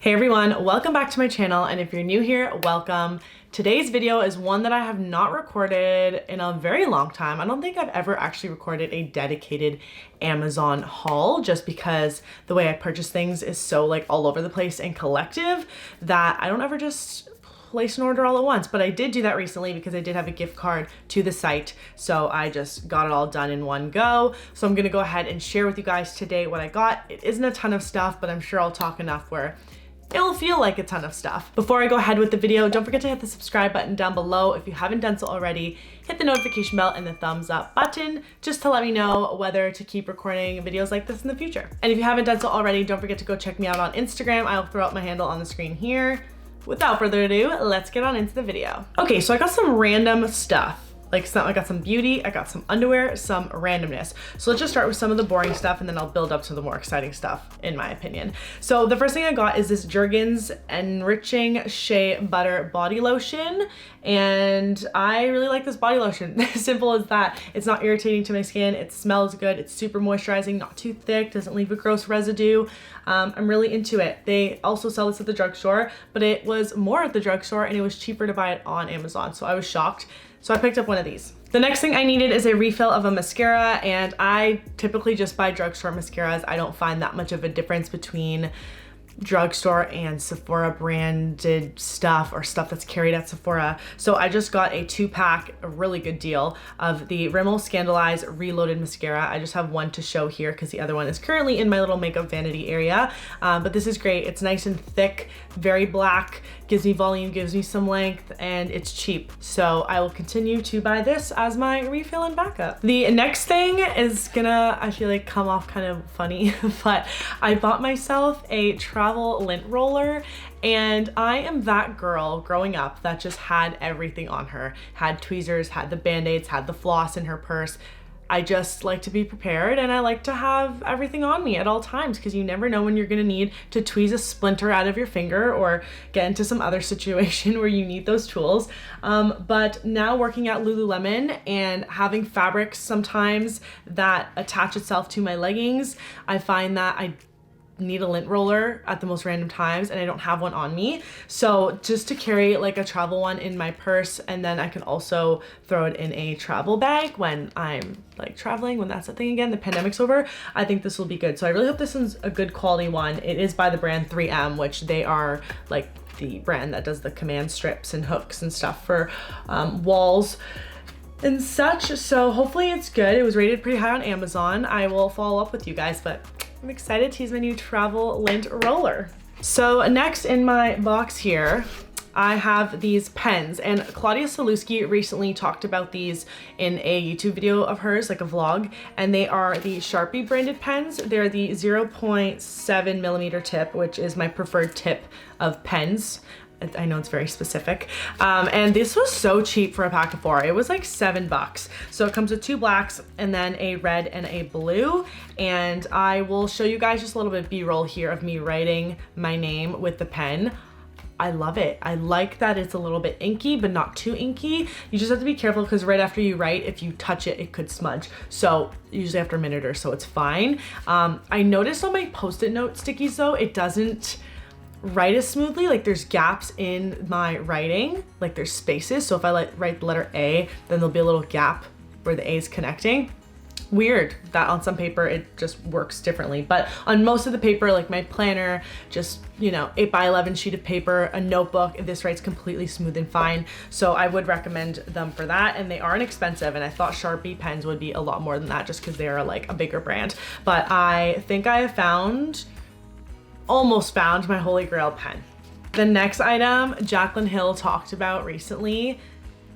Hey everyone, welcome back to my channel, and if you're new here, welcome. Today's video is one that I have not recorded in a very long time. I don't think I've ever actually recorded a dedicated Amazon haul, just because the way I purchase things is so like all over the place and collective that I don't ever just place an order all at once. But I did do that recently because I did have a gift card to the site, so I just got it all done in one go. So I'm gonna go ahead and share with you guys today what I got. It isn't a ton of stuff, but I'm sure I'll talk enough where it'll feel like a ton of stuff. Before I go ahead with the video, don't forget to hit the subscribe button down below. If you haven't done so already, hit the notification bell and the thumbs up button just to let me know whether to keep recording videos like this in the future. And if you haven't done so already, don't forget to go check me out on Instagram. I'll throw out my handle on the screen here. Without further ado, let's get on into the video. Okay, so I got some random stuff. I got some beauty, I got some underwear, some randomness. So let's just start with some of the boring stuff and then I'll build up to the more exciting stuff, in my opinion. So the first thing I got is this Jergens Enriching Shea Butter Body Lotion. And I really like this body lotion. Simple as that. It's not irritating to my skin, it smells good, it's super moisturizing, not too thick, doesn't leave a gross residue. I'm really into it. They also sell this at the drugstore, but it was more at the drugstore and it was cheaper to buy it on Amazon. So I was shocked. So I picked up one of these. The next thing I needed is a refill of a mascara, and I typically just buy drugstore mascaras. I don't find that much of a difference between drugstore and Sephora branded stuff or stuff that's carried at Sephora. So I just got a 2-pack, a really good deal, of the Rimmel Scandeleyes Reloaded Mascara. I just have one to show here because the other one is currently in my little makeup vanity area. But this is great. It's nice and thick, very black, gives me volume, gives me some length, and it's cheap. So I will continue to buy this as my refill and backup. The next thing is gonna, I feel like, come off kind of funny, but I bought myself a travel lint roller, and I am that girl growing up that just had everything on her. Had tweezers, had the band-aids, had the floss in her purse. I just like to be prepared, and I like to have everything on me at all times because you never know when you're gonna need to tweeze a splinter out of your finger or get into some other situation where you need those tools. But now working at Lululemon and having fabrics sometimes that attach itself to my leggings, I find that I need a lint roller at the most random times and I don't have one on me. So just to carry like a travel one in my purse, and then I can also throw it in a travel bag when I'm like traveling, when that's the thing again, the pandemic's over, I think this will be good. So I really hope this is a good quality one. It is by the brand 3M, which they are like the brand that does the command strips and hooks and stuff for walls and such. So hopefully it's good. It was rated pretty high on Amazon. I will follow up with you guys, but I'm excited to use my new travel lint roller. So next in my box here, I have these pens, and Claudia Saluski recently talked about these in a YouTube video of hers, like a vlog, and they are the Sharpie branded pens. They're the 0.7 millimeter tip, which is my preferred tip of pens. I know it's very specific. And this was so cheap for a pack of 4. It was like $7. So it comes with 2 blacks and then a red and a blue. And I will show you guys just a little bit of B-roll here of me writing my name with the pen. I love it. I like that it's a little bit inky, but not too inky. You just have to be careful because right after you write, if you touch it, it could smudge. So usually after a minute or so, it's fine. I noticed on my Post-it note stickies though, it doesn't write as smoothly. Like there's gaps in my writing, like there's spaces. So if I write the letter A, then there'll be a little gap where the A is connecting. Weird that on some paper it just works differently, but on most of the paper, like my planner, just, you know, 8x11 sheet of paper, a notebook, this writes completely smooth and fine. So I would recommend them for that, and they aren't expensive, and I thought Sharpie pens would be a lot more than that just because they are like a bigger brand. But I think I have almost found my holy grail pen. The next item Jaclyn Hill talked about recently.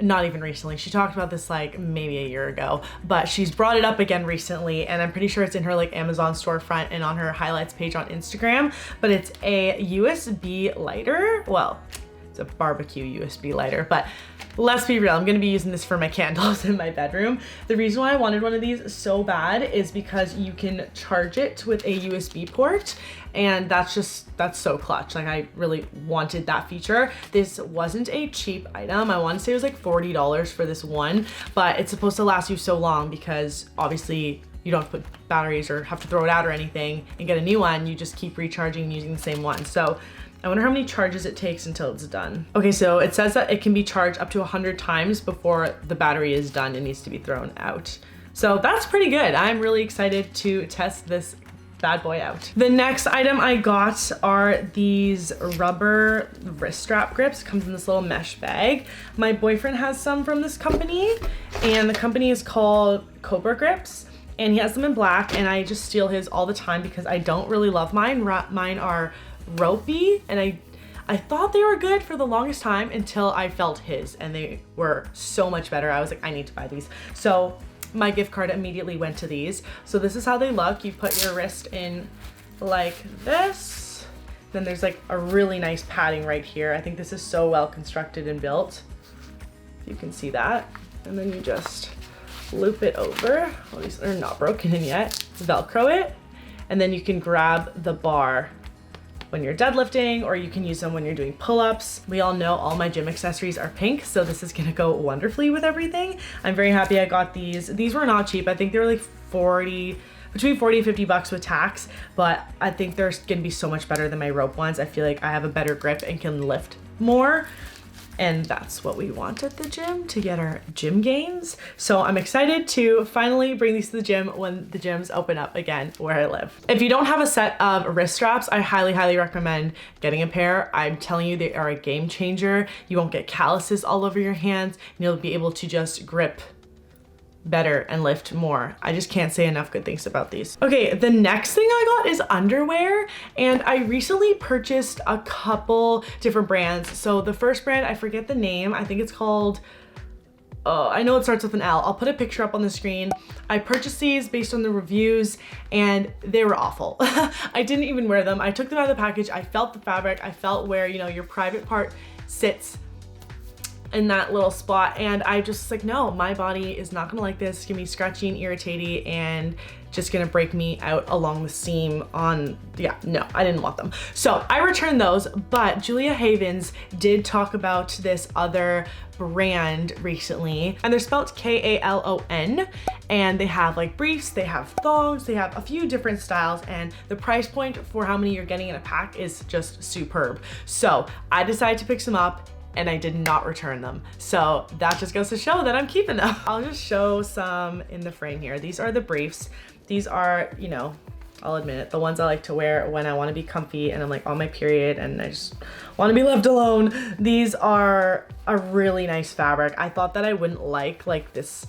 Not even recently, she talked about this like maybe a year ago, but she's brought it up again recently, and I'm pretty sure it's in her like Amazon storefront and on her highlights page on Instagram. But it's a USB lighter. Well, it's a barbecue USB lighter, but let's be real, I'm gonna be using this for my candles in my bedroom. The reason why I wanted one of these so bad is because you can charge it with a USB port, and that's so clutch. Like I really wanted that feature. This wasn't a cheap item. I want to say it was like $40 for this one, but it's supposed to last you so long because obviously you don't have to put batteries or have to throw it out or anything and get a new one. You just keep recharging and using the same one. So I wonder how many charges it takes until it's done. Okay, so it says that it can be charged up to 100 times before the battery is done and needs to be thrown out. So that's pretty good. I'm really excited to test this bad boy out. The next item I got are these rubber wrist strap grips. It comes in this little mesh bag. My boyfriend has some from this company, and the company is called Cobra Grips, and he has them in black, and I just steal his all the time because I don't really love mine. Mine are ropey, and I thought they were good for the longest time until I felt his, and they were so much better. I was like, I need to buy these. So my gift card immediately went to these. So this is how they look. You put your wrist in like this. Then there's like a really nice padding right here. I think this is so well constructed and built. You can see that. And then you just loop it over. Well, these are not broken in yet. Velcro it. And then you can grab the bar when you're deadlifting, or you can use them when you're doing pull-ups. We all know all my gym accessories are pink, so this is gonna go wonderfully with everything. I'm very happy I got these. These were not cheap. I think they were like between 40 and 50 bucks with tax, but I think they're gonna be so much better than my rope ones. I feel like I have a better grip and can lift more. And that's what we want at the gym, to get our gym gains. So I'm excited to finally bring these to the gym when the gyms open up again where I live. If you don't have a set of wrist straps, I highly, highly recommend getting a pair. I'm telling you, they are a game changer. You won't get calluses all over your hands, and you'll be able to just grip better and lift more. I just can't say enough good things about these. Okay, the next thing I got is underwear, and I recently purchased a couple different brands. So the first brand, I forget the name. I think it's called, I know it starts with an L. I'll put a picture up on the screen. I purchased these based on the reviews, and they were awful. I didn't even wear them. I took them out of the package. I felt the fabric. I felt where, you know, your private part sits in that little spot, and I just like, no, my body is not gonna like this. It's gonna be scratchy and irritating and just gonna break me out along the seam on, yeah, no, I didn't want them. So I returned those, but Julia Havens did talk about this other brand recently, and they're spelled Kalon, and they have like briefs, they have thongs, they have a few different styles, and the price point for how many you're getting in a pack is just superb. So I decided to pick some up, and I did not return them. So that just goes to show that I'm keeping them. I'll just show some in the frame here. These are the briefs. These are, you know, I'll admit it, the ones I like to wear when I wanna be comfy and I'm like on my period and I just wanna be left alone. These are a really nice fabric. I thought that I wouldn't like this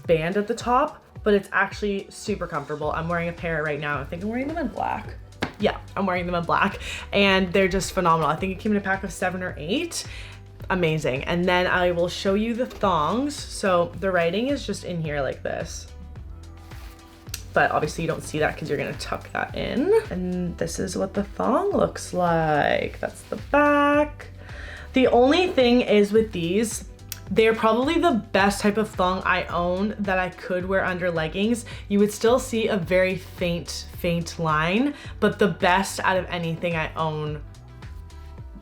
band at the top, but it's actually super comfortable. I'm wearing a pair right now. I think I'm wearing them in black. Yeah, I'm wearing them in black, and they're just phenomenal. I think it came in a pack of 7 or 8. Amazing. And then I will show you the thongs. So the writing is just in here like this, but obviously you don't see that because you're gonna tuck that in. And this is what the thong looks like. That's the back. The only thing is with these, they're probably the best type of thong I own that I could wear under leggings. You would still see a very faint line, but the best out of anything I own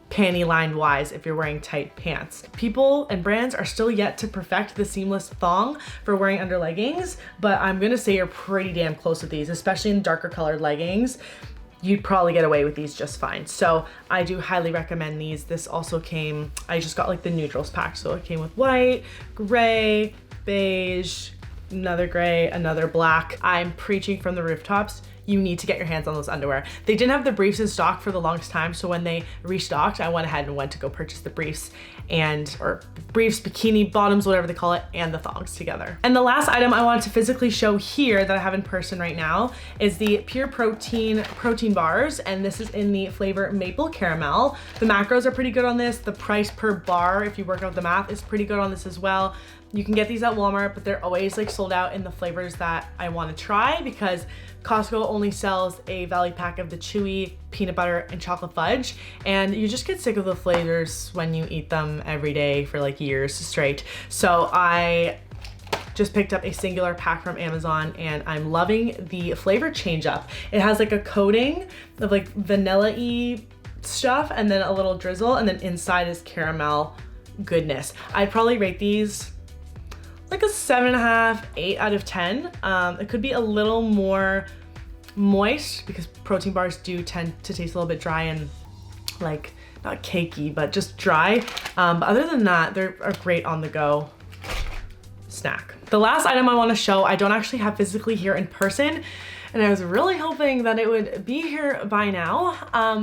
panty line wise if you're wearing tight pants. People and brands are still yet to perfect the seamless thong for wearing under leggings, but I'm gonna say you're pretty damn close with these, especially in darker colored leggings. You'd probably get away with these just fine. So I do highly recommend these. This also came, I just got like the neutrals pack. So it came with white, gray, beige, another gray, another black. I'm preaching from the rooftops. You need to get your hands on those underwear. They didn't have the briefs in stock for the longest time, so when they restocked, I went ahead and went to go purchase the briefs or briefs, bikini bottoms, whatever they call it, and the thongs together. And the last item I wanted to physically show here that I have in person right now is the Pure Protein bars, and this is in the flavor Maple Caramel. The macros are pretty good on this. The price per bar, if you work out the math, is pretty good on this as well. You can get these at Walmart, but they're always like sold out in the flavors that I want to try because Costco only sells a value pack of the chewy peanut butter and chocolate fudge, and you just get sick of the flavors when you eat them every day for like years straight. So I just picked up a singular pack from Amazon, and I'm loving the flavor change up. It has like a coating of like vanilla-y stuff and then a little drizzle, and then inside is caramel goodness. I'd probably rate these like a 7.5, 8 out of 10. It could be a little more moist because protein bars do tend to taste a little bit dry and like, not cakey, but just dry. But other than that, they're a great on the go snack. The last item I want to show, I don't actually have physically here in person, and I was really hoping that it would be here by now,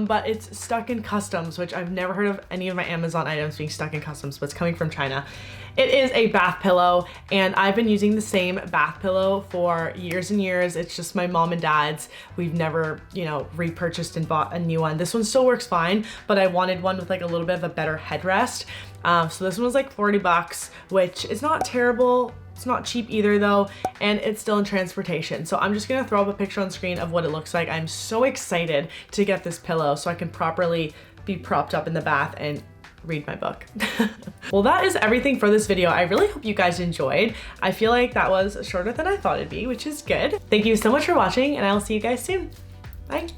but it's stuck in customs, which I've never heard of any of my Amazon items being stuck in customs, but it's coming from China. It is a bath pillow, and I've been using the same bath pillow for years and years. It's just my mom and dad's. We've never, you know, repurchased and bought a new one. This one still works fine, but I wanted one with like a little bit of a better headrest. So this one was like 40 bucks, which is not terrible. It's not cheap either though, and it's still in transportation. So I'm just gonna throw up a picture on screen of what it looks like. I'm so excited to get this pillow so I can properly be propped up in the bath and read my book. Well, that is everything for this video. I really hope you guys enjoyed. I feel like that was shorter than I thought it'd be, which is good. Thank you so much for watching, and I'll see you guys soon. Bye.